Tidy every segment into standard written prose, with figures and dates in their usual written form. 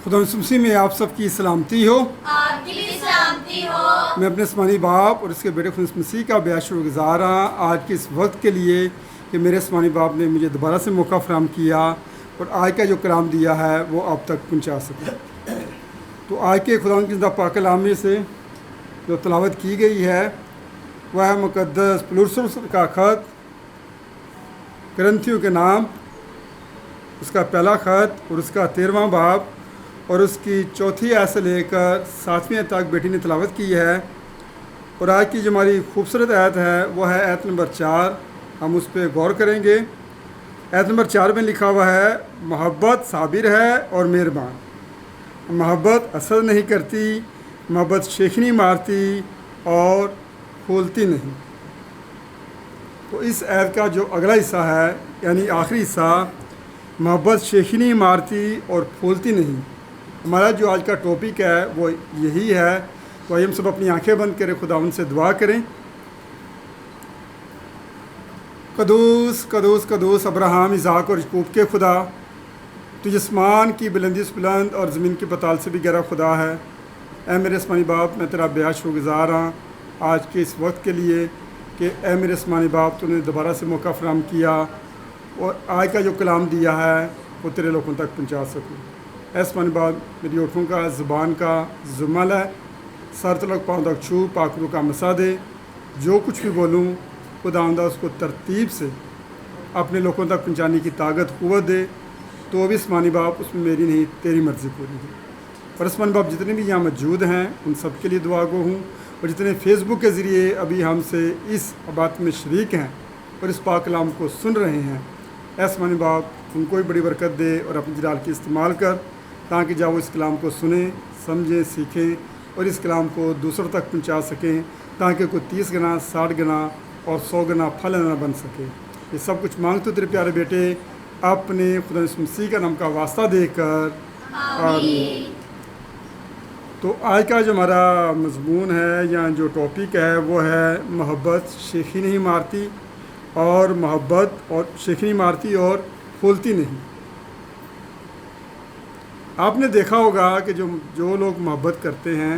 خدا مسیح میں آپ سب کی سلامتی ہو۔ آپ کی بھی سلامتی ہو۔ میں اپنے آسمانی باپ اور اس کے بیٹے خدا مسیح کا بے شکر گزار ہوں آج کے اس وقت کے لیے کہ میرے آسمانی باپ نے مجھے دوبارہ سے موقع فراہم کیا اور آج کا جو کلام دیا ہے وہ آپ تک پہنچا سکے۔ تو آج کے خدا کی زندہ پاک کلام میں سے جو تلاوت کی گئی ہے وہ ہے مقدس پلورسس کا خط کرنتھیوں کے نام، اس کا پہلا خط اور اس کا 13واں باب اور اس کی 4 آیت سے لے کر 7ویں آیت تک بیٹی نے تلاوت کی ہے۔ اور آج کی جو ہماری خوبصورت آیت ہے وہ ہے آیت نمبر 4۔ ہم اس پہ غور کریں گے۔ آیت نمبر 4 میں لکھا ہوا ہے، محبت صابر ہے اور مہربان، محبت حسد نہیں کرتی، محبت شیخنی مارتی اور پھولتی نہیں۔ تو اس آیت کا جو اگلا حصہ ہے یعنی آخری حصہ، محبت شیخنی مارتی اور پھولتی نہیں، ہمارا جو آج کا ٹاپک ہے وہ یہی ہے۔ تو ہم سب اپنی آنکھیں بند کریں، خدا ان سے دعا کریں۔ قدوس قدوس قدوس ابراہیم، اسحاق اور یعقوب کے خدا، تو جسمان کی بلندی سے بلند اور زمین کی پتال سے بھی گہرا خدا ہے۔ اے میرے آسمانی باپ، میں تیرا بے شکر گزار ہوں آج کے اس وقت کے لیے کہ اے میرے آسمانی باپ تو نے دوبارہ سے موقع فراہم کیا اور آج کا جو کلام دیا ہے وہ تیرے لوگوں تک پہنچا سکوں۔ اے آسمانی باپ، میری ہوٹھوں کا زبان کا زمل ہے، سر تلک پاؤں تک چھو، پاکرو کا مسا دے، جو کچھ بھی بولوں خداوندہ اس کو ترتیب سے اپنے لوگوں تک پہنچانے کی طاقت قوت دے۔ تو بھی آسمانی باپ اس میں میری نہیں تیری مرضی پوری ہے۔ اور آسمانی باپ جتنے بھی یہاں موجود ہیں ان سب کے لیے دعا گو ہوں، اور جتنے فیس بک کے ذریعے ابھی ہم سے اس بات میں شریک ہیں اور اس پاک کلام کو سن رہے ہیں، اے آسمانی باپ ان کو بھی بڑی برکت دے اور اپنی جلال کی استعمال کر، تاکہ جب وہ اس کلام کو سنیں، سمجھیں، سیکھیں اور اس کلام کو دوسروں تک پہنچا سکیں، تاکہ کوئی 30 گنا، 60 گنا اور 100 گنا پھل نہ بن سکے۔ یہ سب کچھ مانگتے تیرے پیارے بیٹے اپنے خدا یسوع مسیح کا نام کا واسطہ دے کر، آمین۔ تو آج کا جو ہمارا مضمون ہے یا جو ٹاپک ہے وہ ہے محبت شیخی نہیں مارتی اور محبت اور شیخی نہیں مارتی اور پھولتی نہیں۔ آپ نے دیکھا ہوگا کہ جو لوگ محبت کرتے ہیں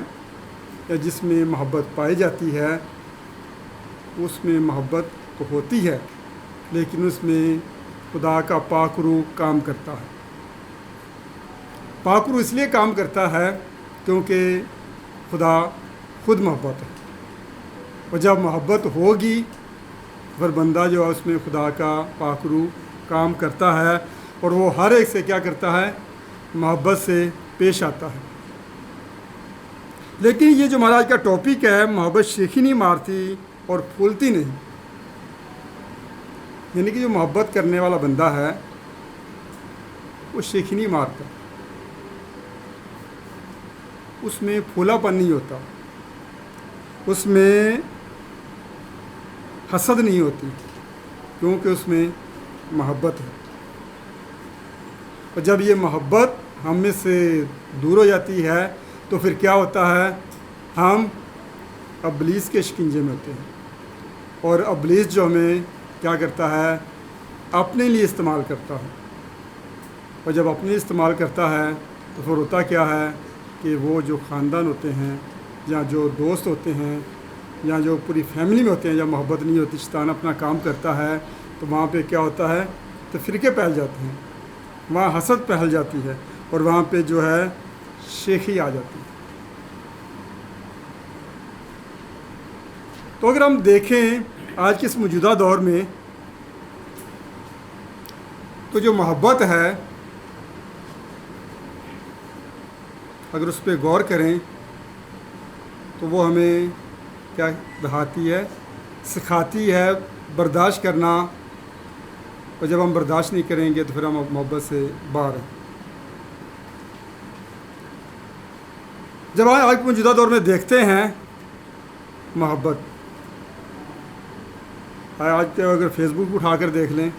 یا جس میں محبت پائی جاتی ہے اس میں محبت تو ہوتی ہے، لیکن اس میں خدا کا پاک روح کام کرتا ہے۔ پاک روح اس لیے کام کرتا ہے کیونکہ خدا خود محبت ہے، اور جب محبت ہوگی پھر بندہ جو ہے اس میں خدا کا پاک روح کام کرتا ہے اور وہ ہر ایک سے کیا کرتا ہے، محبت سے پیش آتا ہے۔ لیکن یہ جو ہمارا آج کا ٹاپک ہے، محبت شیخی نہیں مارتی اور پھولتی نہیں، یعنی کہ جو محبت کرنے والا بندہ ہے وہ شیخی نہیں مارتا، اس میں پھولا پن نہیں ہوتا، اس میں حسد نہیں ہوتی، کیونکہ اس میں محبت ہے۔ اور جب یہ محبت ہم میں سے دور ہو جاتی ہے تو پھر کیا ہوتا ہے، ہم ابلیس کے شکنجے میں ہوتے ہیں، اور ابلیس جو ہمیں کیا کرتا ہے، اپنے لیے استعمال کرتا ہے۔ اور جب اپنے لیے استعمال کرتا ہے تو پھر ہوتا کیا ہے کہ وہ جو خاندان ہوتے ہیں یا جو دوست ہوتے ہیں یا جو پوری فیملی میں ہوتے ہیں، جب محبت نہیں ہوتی، شیطان اپنا کام کرتا ہے تو وہاں پہ کیا ہوتا ہے، تو فرقے پھیل جاتے ہیں، وہاں حسد پھیل جاتی ہے اور وہاں پہ جو ہے شیخی آ جاتی ہے۔ تو اگر ہم دیکھیں آج کے اس موجودہ دور میں تو جو محبت ہے اگر اس پہ غور کریں تو وہ ہمیں کیا دکھاتی ہے، سکھاتی ہے برداشت کرنا، اور جب ہم برداشت نہیں کریں گے تو پھر ہم محبت سے باہر ہیں۔ جب آج موجودہ دور میں دیکھتے ہیں محبت، آج کے اگر فیس بک اٹھا کر دیکھ لیں،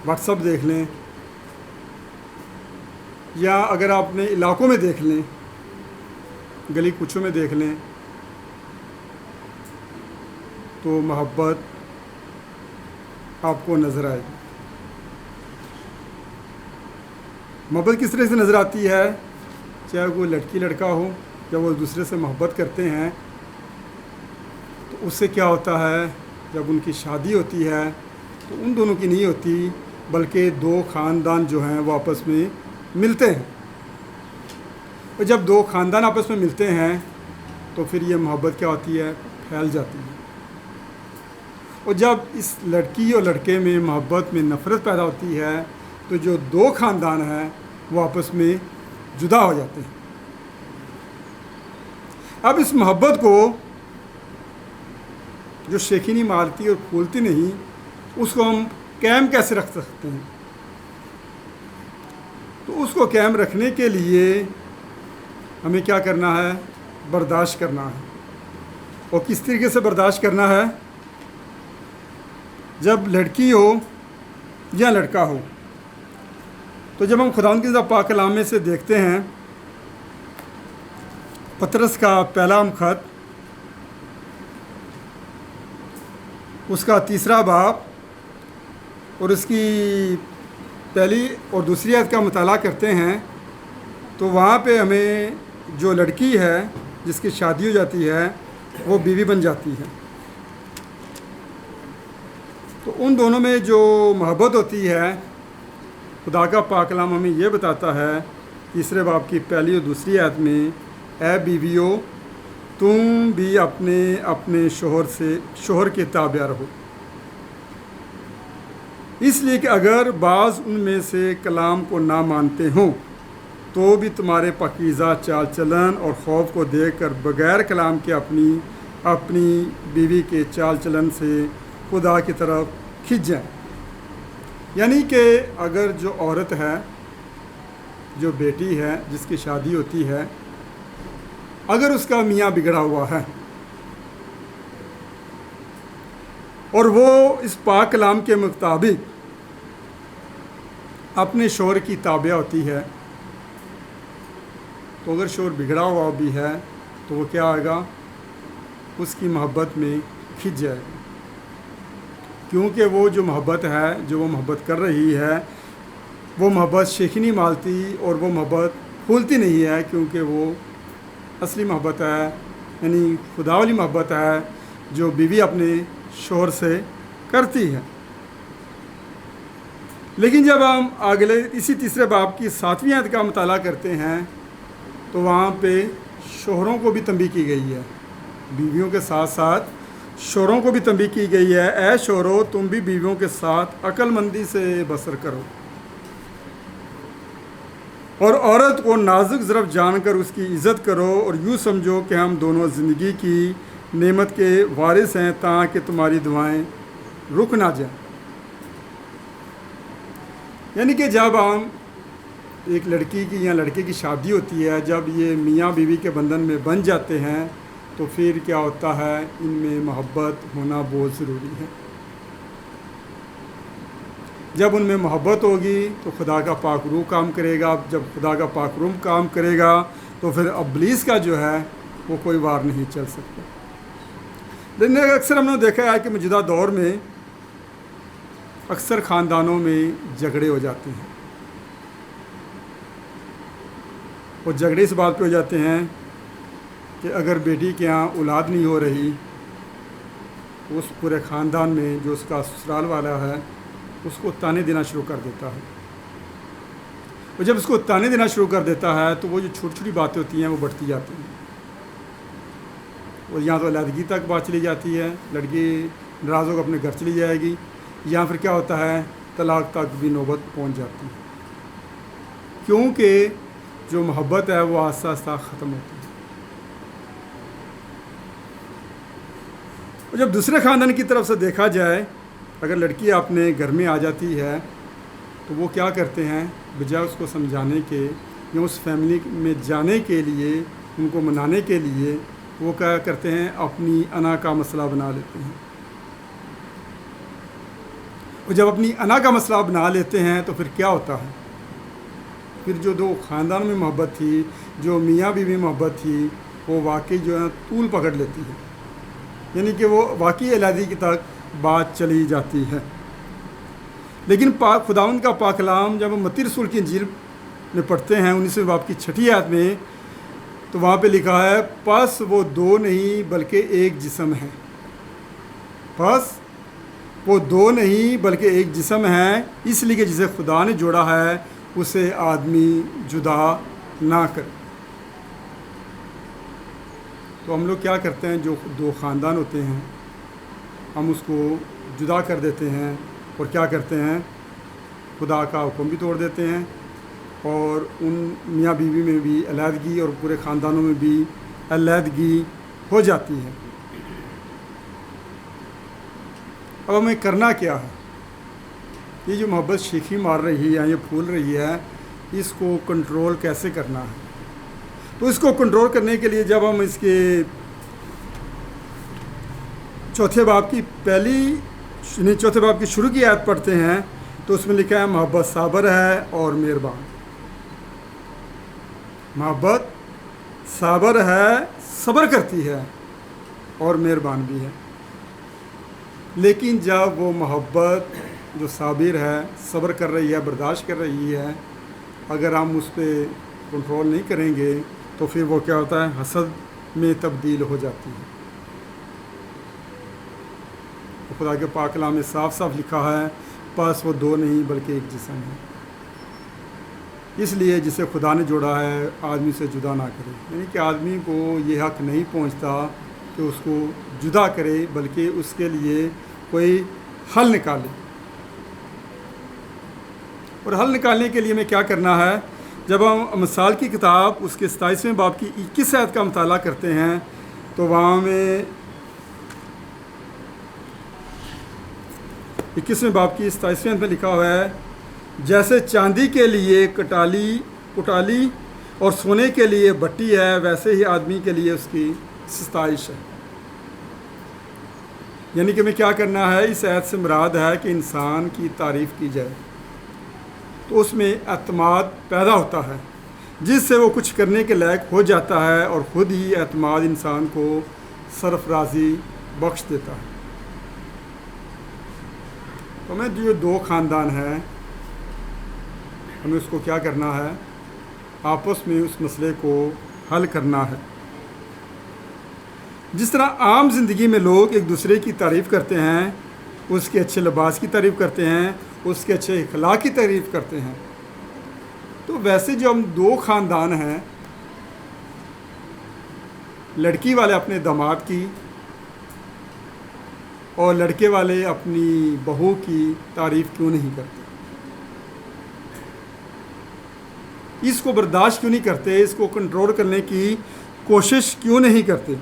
واٹس ایپ دیکھ لیں، یا اگر آپ اپنے علاقوں میں دیکھ لیں، گلی کوچوں میں دیکھ لیں، تو محبت آپ کو نظر آئے گی۔ محبت کس طرح سے نظر آتی ہے؟ چاہے وہ لڑکی لڑکا ہو، جب وہ دوسرے سے محبت کرتے ہیں تو اس سے کیا ہوتا ہے، جب ان کی شادی ہوتی ہے تو ان دونوں کی نہیں ہوتی، بلکہ دو خاندان جو ہیں وہ آپس میں ملتے ہیں، اور جب دو خاندان آپس میں ملتے ہیں تو پھر یہ محبت کیا ہوتی ہے، پھیل جاتی ہے۔ اور جب اس لڑکی اور لڑکے میں محبت میں نفرت پیدا ہوتی ہے تو جو دو خاندان ہیں وہ آپس میں جدا ہو جاتے ہیں۔ اب اس محبت کو جو شیخی نہیں مارتی اور پھولتی نہیں، اس کو ہم قائم کیسے رکھ سکتے ہیں؟ تو اس کو قائم رکھنے کے لیے ہمیں کیا کرنا ہے؟ برداشت کرنا ہے۔ اور کس طریقے سے برداشت کرنا ہے؟ جب لڑکی ہو یا لڑکا ہو، تو جب ہم خداوند کی پاک کلام میں سے دیکھتے ہیں، پطرس کا پہلا خط، اس کا 3 باب اور اس کی پہلی اور دوسری آیت کا مطالعہ کرتے ہیں تو وہاں پہ ہمیں جو لڑکی ہے جس کی شادی ہو جاتی ہے وہ بیوی بن جاتی ہے، تو ان دونوں میں جو محبت ہوتی ہے، خدا کا پاک کلام ہمیں یہ بتاتا ہے 3 باب کی پہلی اور دوسری آیت میں، اے بیویو تم بھی اپنے شوہر کے تابع رہو، اس لیے کہ اگر بعض ان میں سے کلام کو نہ مانتے ہوں تو بھی تمہارے پاکیزہ چال چلن اور خوف کو دیکھ کر بغیر کلام کے اپنی بیوی کے چال چلن سے خدا کی طرف کھنچ جائیں۔ یعنی کہ اگر جو عورت ہے، جو بیٹی ہے جس کی شادی ہوتی ہے، اگر اس کا میاں بگڑا ہوا ہے اور وہ اس پاک کلام کے مطابق اپنے شوہر کی تابع ہوتی ہے، تو اگر شوہر بگڑا ہوا بھی ہے تو وہ کیا آئے گا؟ اس کی محبت میں کھنچ جائے گا، کیونکہ وہ جو محبت ہے، جو وہ محبت کر رہی ہے، وہ محبت شیخی نہیں مالتی اور وہ محبت پھولتی نہیں ہے، کیونکہ وہ اصلی محبت ہے، یعنی خدا والی محبت ہے جو بیوی اپنے شوہر سے کرتی ہے۔ لیکن جب ہم اگلے اسی 3 باب کی 7ویں آیت کا مطالعہ کرتے ہیں تو وہاں پہ شوہروں کو بھی تنبیہ کی گئی ہے، بیویوں کے ساتھ ساتھ شوہروں کو بھی تنبیہ کی گئی ہے، اے شوہرو تم بھی بیویوں کے ساتھ عقل مندی سے بسر کرو، اور عورت کو نازک ظرف جان کر اس کی عزت کرو، اور یوں سمجھو کہ ہم دونوں زندگی کی نعمت کے وارث ہیں تاکہ تمہاری دعائیں رک نہ جائیں۔ یعنی کہ جب ہم ایک لڑکی کی یا لڑکے کی شادی ہوتی ہے، جب یہ میاں بیوی کے بندھن میں بن جاتے ہیں تو پھر کیا ہوتا ہے، ان میں محبت ہونا بہت ضروری ہے۔ جب ان میں محبت ہوگی تو خدا کا پاک روح کام کرے گا، جب خدا کا پاک روح کام کرے گا تو پھر ابلیس کا جو ہے وہ کوئی وار نہیں چل سکتا۔ لیکن اکثر ہم نے دیکھا ہے کہ موجودہ دور میں اکثر خاندانوں میں جھگڑے ہو جاتے ہیں، اور جھگڑے اس بات پہ ہو جاتے ہیں کہ اگر بیٹی کے یہاں اولاد نہیں ہو رہی، اس پورے خاندان میں جو اس کا سسرال والا ہے اس کو تانے دینا شروع کر دیتا ہے، اور جب اس کو تانے دینا شروع کر دیتا ہے تو وہ جو چھوٹی چھوٹی باتیں ہوتی ہیں وہ بڑھتی جاتی ہیں، اور یہاں تو علیحدگی تک بات چلی جاتی ہے، لڑکی ناراض ہو کر اپنے گھر چلی جائے گی، یا پھر کیا ہوتا ہے طلاق تک بھی نوبت پہنچ جاتی ہے، کیونکہ جو محبت ہے وہ آہستہ آہستہ ختم ہوتی ہے۔ اور جب دوسرے خاندان کی طرف سے دیکھا جائے، اگر لڑکی اپنے گھر میں آ جاتی ہے تو وہ کیا کرتے ہیں، بجائے اس کو سمجھانے کے یا اس فیملی میں جانے کے لیے، ان کو منانے کے لیے، وہ کیا کرتے ہیں، اپنی انا کا مسئلہ بنا لیتے ہیں، اور جب اپنی انا کا مسئلہ بنا لیتے ہیں تو پھر کیا ہوتا ہے، پھر جو دو خاندان میں محبت تھی، جو میاں بیوی محبت تھی، وہ واقعی جو ہے طول پکڑ لیتی ہے، یعنی کہ وہ واقعی علیحدگی تک بات چلی جاتی ہے۔ لیکن خداوند کا پاک کلام جب متی رسول کی انجیل میں پڑھتے ہیں 19ویں باب کی 6 آیت میں، تو وہاں پہ لکھا ہے پس وہ دو نہیں بلکہ ایک جسم ہے. پس وہ دو نہیں بلکہ ایک جسم ہے، اس لیے کہ جسے خدا نے جوڑا ہے اسے آدمی جدا نہ کرے. تو ہم لوگ کیا کرتے ہیں، جو دو خاندان ہوتے ہیں ہم اس کو جدا کر دیتے ہیں اور کیا کرتے ہیں، خدا کا حکم بھی توڑ دیتے ہیں اور ان میاں بیوی میں بھی علیحدگی اور پورے خاندانوں میں بھی علیحدگی ہو جاتی ہے. اب ہمیں کرنا کیا ہے؟ یہ جو محبت شیخی مار رہی ہے، یہ پھول رہی ہے، اس کو کنٹرول کیسے کرنا ہے؟ تو اس کو کنٹرول کرنے کے لیے جب ہم اس کے 4 باب کی شروع کی آیت پڑھتے ہیں تو اس میں لکھا ہے محبت صابر ہے اور مہربان. محبت صابر ہے، صبر کرتی ہے اور مہربان بھی ہے. لیکن جب وہ محبت جو صابر ہے، صبر کر رہی ہے، برداشت کر رہی ہے، اگر ہم اس پہ کنٹرول نہیں کریں گے تو پھر وہ کیا ہوتا ہے، حسد میں تبدیل ہو جاتی ہے. خدا کے پاک کلام میں صاف صاف لکھا ہے پس وہ دو نہیں بلکہ ایک جسم ہے. اس لیے جسے خدا نے جوڑا ہے آدمی سے جدا نہ کرے. یعنی کہ آدمی کو یہ حق نہیں پہنچتا کہ اس کو جدا کرے، بلکہ اس کے لیے کوئی حل نکالے. اور حل نکالنے کے لیے ہمیں کیا کرنا ہے؟ جب ہم مثال کی کتاب اس کے 27ویں باب کی 21 آیت کا مطالعہ کرتے ہیں تو وہاں میں 21ویں باب کی 27ویں آیت میں لکھا ہوا ہے جیسے چاندی کے لیے کٹالی اور سونے کے لیے بٹی ہے، ویسے ہی آدمی کے لیے اس کی ستائش ہے. یعنی کہ ہمیں کیا کرنا ہے؟ اس آیت سے مراد ہے کہ انسان کی تعریف کی جائے تو اس میں اعتماد پیدا ہوتا ہے، جس سے وہ کچھ کرنے کے لائق ہو جاتا ہے اور خود ہی اعتماد انسان کو سرفرازی بخش دیتا ہے. تو ہمیں جو دو خاندان ہیں ہمیں اس کو کیا کرنا ہے؟ آپس میں اس مسئلے کو حل کرنا ہے. جس طرح عام زندگی میں لوگ ایک دوسرے کی تعریف کرتے ہیں، اس کے اچھے لباس کی تعریف کرتے ہیں، اس کے اچھے اخلاق کی تعریف کرتے ہیں، تو ویسے جو ہم دو خاندان ہیں، لڑکی والے اپنے داماد کی اور لڑکے والے اپنی بہو کی تعریف کیوں نہیں کرتے؟ اس کو برداشت کیوں نہیں کرتے؟ اس کو کنٹرول کرنے کی کوشش کیوں نہیں کرتے؟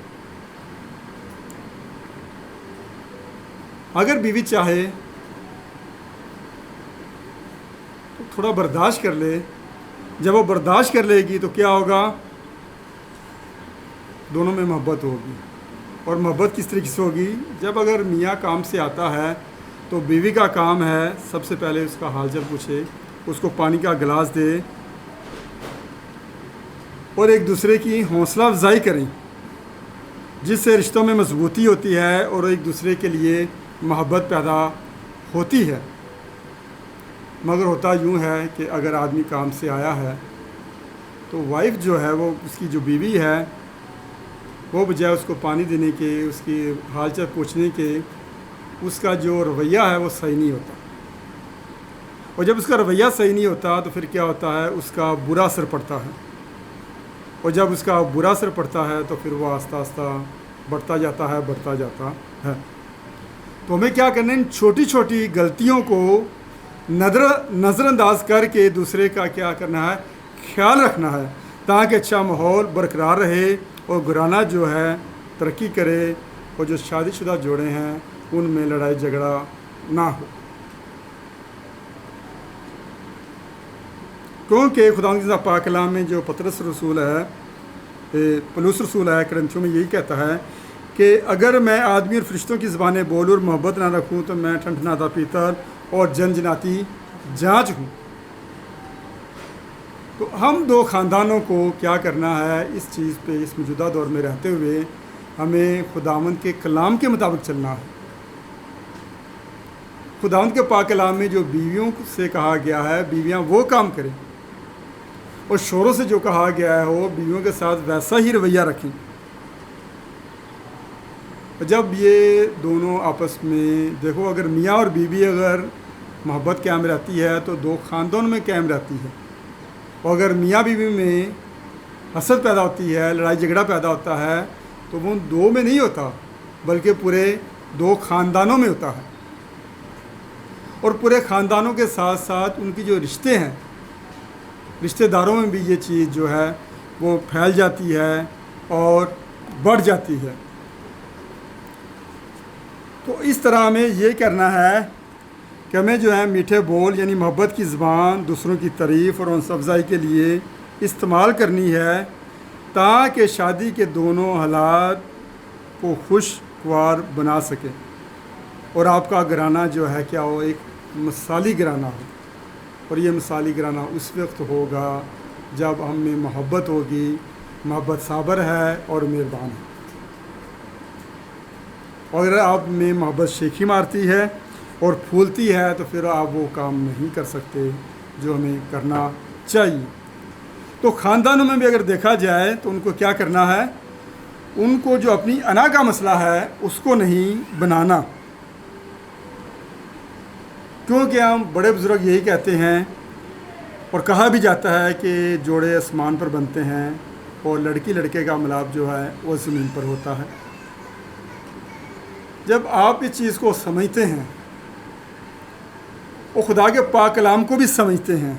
اگر بیوی چاہے تو تھوڑا برداشت کر لے. جب وہ برداشت کر لے گی تو کیا ہوگا؟ دونوں میں محبت ہوگی. اور محبت کس طریقے سے ہوگی؟ جب اگر میاں کام سے آتا ہے تو بیوی کا کام ہے سب سے پہلے اس کا حال چال پوچھے، اس کو پانی کا گلاس دے اور ایک دوسرے کی حوصلہ افزائی کریں، جس سے رشتوں میں مضبوطی ہوتی ہے اور ایک دوسرے کے لیے محبت پیدا ہوتی ہے. مگر ہوتا یوں ہے کہ اگر آدمی کام سے آیا ہے تو وائف جو ہے، وہ اس کی جو بیوی ہے، وہ بجائے اس کو پانی دینے کے، اس کی حال چال پوچھنے کے، اس کا جو رویہ ہے وہ صحیح نہیں ہوتا. اور جب اس کا رویہ صحیح نہیں ہوتا تو پھر کیا ہوتا ہے؟ اس کا برا اثر پڑتا ہے. اور جب اس کا برا اثر پڑتا ہے تو پھر وہ آہستہ آہستہ بڑھتا جاتا ہے. تو ہمیں کیا کرنا ہے؟ ان چھوٹی چھوٹی غلطیوں کو نظر انداز کر کے دوسرے کا کیا کرنا ہے؟ خیال رکھنا ہے، تاکہ اچھا ماحول برقرار رہے اور گھرانہ جو ہے ترقی کرے، اور جو شادی شدہ جوڑے ہیں ان میں لڑائی جھگڑا نہ ہو. کیونکہ خدا کی پاک کلام میں جو پطرس رسول ہے، پولس رسول ہے کرنتھیوں میں، یہی کہتا ہے کہ اگر میں آدمی اور فرشتوں کی زبانیں بولوں اور محبت نہ رکھوں تو میں ٹھنٹھناتا پیتل اور جنجناتی جانچ ہوں. تو ہم دو خاندانوں کو کیا کرنا ہے؟ اس چیز پہ اس موجودہ دور میں رہتے ہوئے ہمیں خداوند کے کلام کے مطابق چلنا ہے. خداوند کے پاک کلام میں جو بیویوں سے کہا گیا ہے بیویاں وہ کام کریں اور شوہروں سے جو کہا گیا ہے وہ بیویوں کے ساتھ ویسا ہی رویہ رکھیں۔ جب یہ دونوں آپس میں دیکھو، اگر میاں اور بیوی اگر محبت قائم رہتی ہے تو دو خاندانوں میں قائم رہتی ہے، اور اگر میاں بیوی میں حسد پیدا ہوتی ہے، لڑائی جھگڑا پیدا ہوتا ہے، تو وہ دو میں نہیں ہوتا بلکہ پورے دو خاندانوں میں ہوتا ہے، اور پورے خاندانوں کے ساتھ ساتھ ان کی جو رشتے ہیں، رشتہ داروں میں بھی یہ چیز جو ہے وہ پھیل جاتی ہے اور بڑھ جاتی ہے۔ تو اس طرح ہمیں یہ کرنا ہے کہ ہمیں جو ہے میٹھے بول یعنی محبت کی زبان دوسروں کی تعریف اور حوصلہ افزائی کے لیے استعمال کرنی ہے، تاکہ شادی کے دونوں حالات کو خوشگوار بنا سکے اور آپ کا گھرانہ جو ہے کیا ہو، ایک مثالی گھرانہ ہو۔ اور یہ مثالی گھرانہ اس وقت ہوگا جب ہم میں محبت ہوگی، محبت صابر ہے اور مہربان ہے۔ اور اگر آپ میں محبت شیخی مارتی ہے اور پھولتی ہے تو پھر آپ وہ کام نہیں کر سکتے جو ہمیں کرنا چاہیے۔ تو خاندانوں میں بھی اگر دیکھا جائے تو ان کو کیا کرنا ہے، ان کو جو اپنی انا کا مسئلہ ہے اس کو نہیں بنانا، کیونکہ ہم بڑے بزرگ یہی کہتے ہیں اور کہا بھی جاتا ہے کہ جوڑے آسمان پر بنتے ہیں اور لڑکی لڑکے کا ملاپ جو ہے وہ زمین پر ہوتا ہے۔ جب آپ اس چیز کو سمجھتے ہیں اور خدا کے پاک کلام کو بھی سمجھتے ہیں،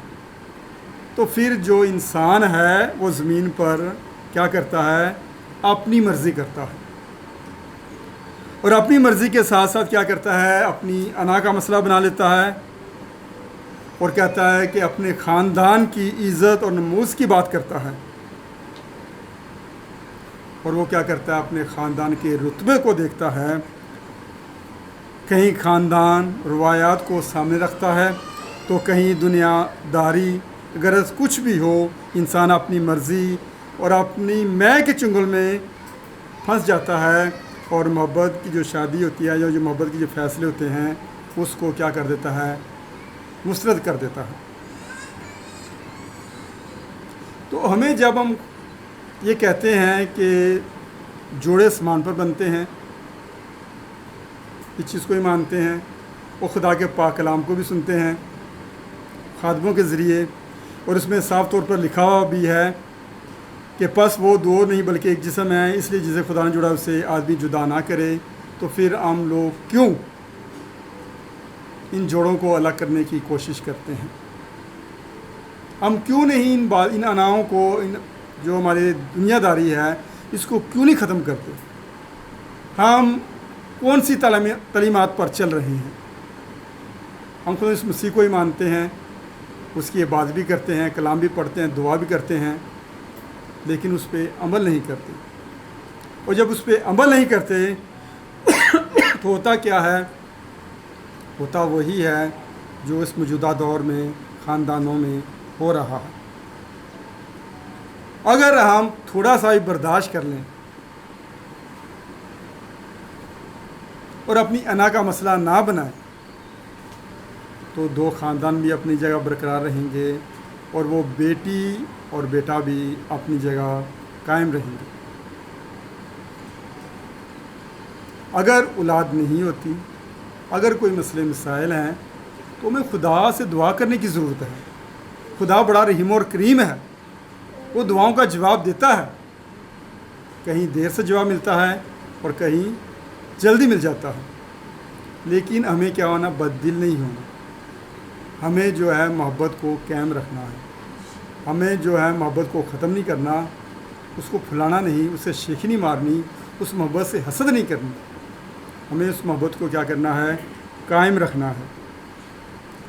تو پھر جو انسان ہے وہ زمین پر کیا کرتا ہے، اپنی مرضی کرتا ہے، اور اپنی مرضی کے ساتھ ساتھ کیا کرتا ہے، اپنی انا کا مسئلہ بنا لیتا ہے اور کہتا ہے کہ اپنے خاندان کی عزت اور نموز کی بات کرتا ہے، اور وہ کیا کرتا ہے، اپنے خاندان کے رتبے کو دیکھتا ہے۔ کہیں خاندان روایات کو سامنے رکھتا ہے تو کہیں دنیا داری، غرض کچھ بھی ہو، انسان اپنی مرضی اور اپنی میں کے چنگل میں پھنس جاتا ہے، اور محبت کی جو شادی ہوتی ہے یا جو محبت کے جو فیصلے ہوتے ہیں اس کو کیا کر دیتا ہے، مسترد کر دیتا ہے۔ تو ہمیں جب ہم یہ کہتے ہیں کہ جوڑے آسمان پر بنتے ہیں، اس چیز کو ہی مانتے ہیں اور خدا کے پاک کلام کو بھی سنتے ہیں خادموں کے ذریعے، اور اس میں صاف طور پر لکھا ہوا بھی ہے کہ پس وہ دو نہیں بلکہ ایک جسم ہے، اس لیے جسے خدا نے جوڑا اسے آدمی جدا نہ کرے۔ تو پھر ہم لوگ کیوں ان جوڑوں کو الگ کرنے کی کوشش کرتے ہیں؟ ہم کیوں نہیں ان اناؤں کو، جو ہماری دنیا داری ہے اس کو کیوں نہیں ختم کرتے؟ ہم کون سی تعلیمات پر چل رہے ہیں؟ ہم خود اس مسیح کو ہی مانتے ہیں، اس کی عبادت بھی کرتے ہیں، کلام بھی پڑھتے ہیں، دعا بھی کرتے ہیں، لیکن اس پہ عمل نہیں کرتے۔ اور جب اس پہ عمل نہیں کرتے تو ہوتا کیا ہے؟ ہوتا وہی ہے جو اس موجودہ دور میں خاندانوں میں ہو رہا ہے۔ اگر ہم تھوڑا سا ہی برداشت کر لیں اور اپنی انا کا مسئلہ نہ بنائیں تو دو خاندان بھی اپنی جگہ برقرار رہیں گے، اور وہ بیٹی اور بیٹا بھی اپنی جگہ قائم رہیں گے۔ اگر اولاد نہیں ہوتی، اگر کوئی مسئلے مسائل ہیں، تو ہمیں خدا سے دعا کرنے کی ضرورت ہے۔ خدا بڑا رحیم اور کریم ہے، وہ دعاؤں کا جواب دیتا ہے، کہیں دیر سے جواب ملتا ہے اور کہیں جلدی مل جاتا ہے، لیکن ہمیں کیا ہونا، بد دل نہیں ہونا۔ ہمیں جو ہے محبت کو قائم رکھنا ہے، ہمیں جو ہے محبت کو ختم نہیں کرنا، اس کو پھلانا نہیں، اسے شیخی نہیں مارنی، اس محبت سے حسد نہیں کرنی۔ ہمیں اس محبت کو کیا کرنا ہے، قائم رکھنا ہے۔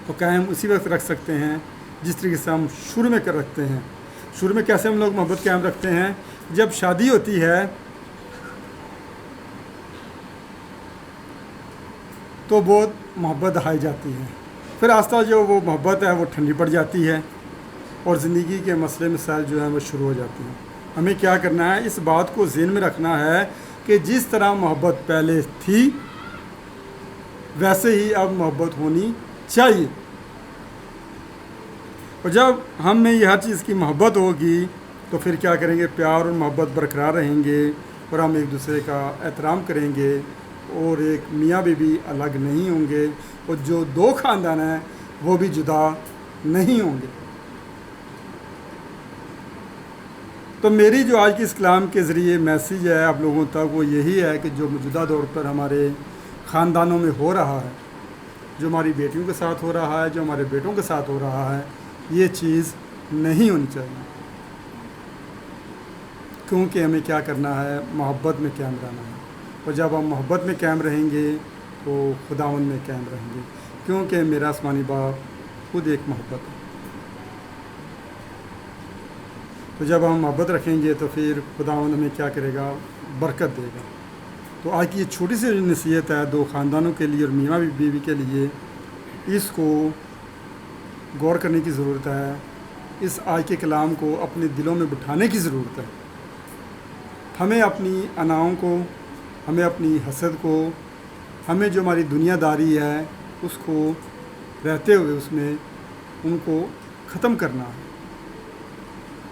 تو قائم اسی وقت رکھ سکتے ہیں جس طریقے سے ہم شروع میں کر رکھتے ہیں۔ شروع میں کیسے ہم لوگ محبت قائم رکھتے ہیں؟ جب شادی ہوتی ہے تو بہت محبت دکھائی جاتی ہے، پھر آہستہ جو وہ محبت ہے وہ ٹھنڈی پڑ جاتی ہے، اور زندگی کے مسئلے مسائل جو ہیں وہ شروع ہو جاتے ہیں۔ ہمیں کیا کرنا ہے، اس بات کو ذہن میں رکھنا ہے کہ جس طرح محبت پہلے تھی ویسے ہی اب محبت ہونی چاہیے۔ اور جب ہم میں یہ ہر چیز کی محبت ہوگی تو پھر کیا کریں گے؟ پیار اور محبت برقرار رہیں گے اور ہم ایک دوسرے کا احترام کریں گے اور ایک میاں بیوی الگ نہیں ہوں گے اور جو دو خاندان ہیں وہ بھی جدا نہیں ہوں گے۔ تو میری جو آج کی اس کلام کے ذریعے میسیج ہے آپ لوگوں تک وہ یہی ہے کہ جو موجودہ دور پر ہمارے خاندانوں میں ہو رہا ہے، جو ہماری بیٹیوں کے ساتھ ہو رہا ہے، جو ہمارے بیٹوں کے ساتھ ہو رہا ہے، یہ چیز نہیں ہونی چاہیے، کیونکہ ہمیں کیا کرنا ہے؟ محبت میں قائم رہنا ہے، اور جب ہم محبت میں قائم رہیں گے تو خداوند میں قائم رہیں گے، کیونکہ میرا آسمانی باپ خود ایک محبت ہے۔ تو جب ہم محبت رکھیں گے تو پھر خداوند ہمیں کیا کرے گا؟ برکت دے گا۔ تو آج کی یہ چھوٹی سی نصیحت ہے دو خاندانوں کے لیے اور میاں بیوی کے لیے، اس کو غور کرنے کی ضرورت ہے، اس آج کے کلام کو اپنے دلوں میں بٹھانے کی ضرورت ہے۔ ہمیں اپنی اناؤں کو، ہمیں اپنی حسد کو، ہمیں جو ہماری دنیا داری ہے اس کو رہتے ہوئے اس میں ان کو ختم کرنا ہے،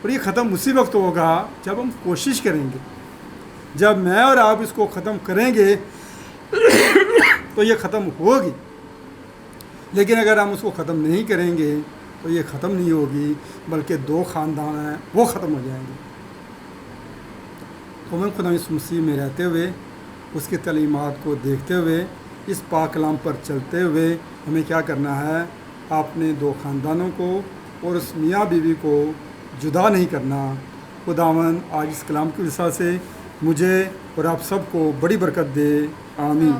اور یہ ختم اسی وقت ہوگا جب ہم کوشش کریں گے۔ جب میں اور آپ اس کو ختم کریں گے تو یہ ختم ہوگی، لیکن اگر ہم اس کو ختم نہیں کریں گے تو یہ ختم نہیں ہوگی، بلکہ دو خاندان ہیں وہ ختم ہو جائیں گے۔ تو ہمیں خدا یسوع مسیح میں رہتے ہوئے، اس کی تعلیمات کو دیکھتے ہوئے، اس پاک کلام پر چلتے ہوئے ہمیں کیا کرنا ہے؟ اپنے دو خاندانوں کو اور اس میاں بیوی کو جدا نہیں کرنا۔ خداوند آج اس کلام کی وجہ سے مجھے اور آپ سب کو بڑی برکت دے، آمین۔